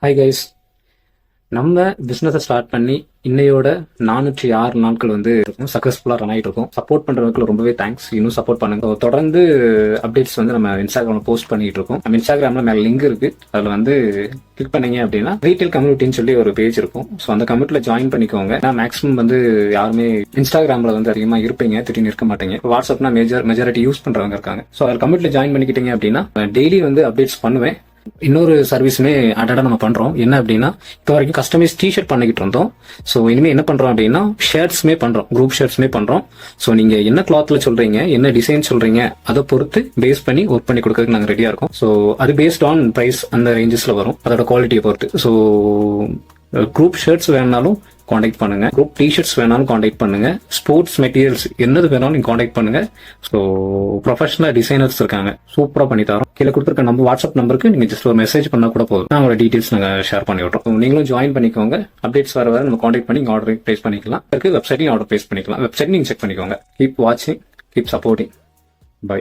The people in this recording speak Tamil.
ஹாய் கைஸ், நம்ம பிஸ்னஸை ஸ்டார்ட் பண்ணி இன்னையோட 406 நாட்கள் வந்து இருக்கும், சக்ஸஸ்ஃபுல்லாக ரன் ஆகிட்டு இருக்கும். சப்போர்ட் பண்ணுறவங்களுக்கு ரொம்பவே தேங்க்ஸ். இன்னும் சப்போர்ட் பண்ணுங்க. தொடர்ந்து அப்டேட்ஸ் வந்து நம்ம இன்ஸ்டாகிராமில் போஸ்ட் பண்ணிட்டு இருக்கோம். நம்ம இன்ஸ்டாகிராமில் மேலே லிங்க் இருக்கு, அதில் வந்து கிளிக் பண்ணீங்க அப்படின்னா ரீட்டைல் கம்யூனிட்டின்னு சொல்லி ஒரு பேஜ் இருக்கும். ஸோ அந்த கம்யூனிட்டியில் ஜாயின் பண்ணிக்கோங்க. ஏன்னா மேக்ஸிமம் வந்து யாருமே இன்ஸ்டாகிராமில் வந்து அதிகமாக இருப்பீங்க, திடீர்னு இருக்க மாட்டீங்க. வாட்ஸ்அப்னா மெஜாரிட்டி யூஸ் பண்ணுறவங்க இருக்காங்க. ஸோ அதில் கம்யூனிட்டியில் ஜாயின் பண்ணிக்கிட்டீங்க அப்படின்னா டெய்லி வந்து அப்டேட்ஸ் பண்ணுவேன். இன்னொரு சர்வீஸுமே அடடா நம்ம பண்றோம். என்ன அப்படின்னா, இப்போ வரைக்கும் கஸ்டமைஸ் டிஷர்ட் பண்ணிக்கிட்டு இருந்தோம். ஸோ இனிமே என்ன பண்றோம் அப்படின்னா, ஷர்ட்ஸ்மே பண்றோம், குரூப் ஷர்ட்ஸ்மே பண்றோம். ஸோ நீங்க என்ன கிளாத்ல சொல்றீங்க, என்ன டிசைன் சொல்றீங்க, அதை பொறுத்து பேஸ் பண்ணி ஒர்க் பண்ணி கொடுக்கறதுக்கு நாங்கள் ரெடியா இருக்கோம். ஸோ அது பேஸ்ட் ஆன் பிரைஸ் அந்த ரேஞ்சஸ்ல வரும், அதோட குவாலிட்டியை பொறுத்து. ஸோ குரூப் ஷர்ட்ஸ் வேணாலும் காண்டாக்ட் பண்ணுங்க, குரூப் டிஷர்ட்ஸ் வேணாலும் காண்டாக்ட் பண்ணுங்க, ஸ்போர்ட்ஸ் மெட்டீரியல்ஸ் என்னது வேணாலும் நீங்க காண்டாக்ட் பண்ணுங்க. ஸோ ப்ரொஃபஷனல் டிசைனர்ஸ் இருக்காங்க, சூப்பரா பண்ணி தரோம். கீழே கொடுத்துருக்க நம்ம வாட்ஸ்அப் நம்பருக்கு நீங்க ஜஸ்ட் ஒரு மெசேஜ் பண்ணா கூட போதும், நான் உங்களோட டீடைல்ஸ் நாங்க ஷேர் பண்ணி விட்றோம். நீங்களும் ஜாயின் பண்ணிக்கோங்க. அப்டேட்ஸ் வர நம்ம காண்டாக்ட் பண்ணி ஆர்டர் பிளேஸ் பண்ணிக்கலாம். வெப்சைட்லையும் ஆர்டர் பிளேஸ் பண்ணிக்கலாம். வெப்சைட் நீங்க செக் பண்ணிக்கோங்க. கீப் வாட்சிங், கீப் சப்போர்ட்டிங். பை.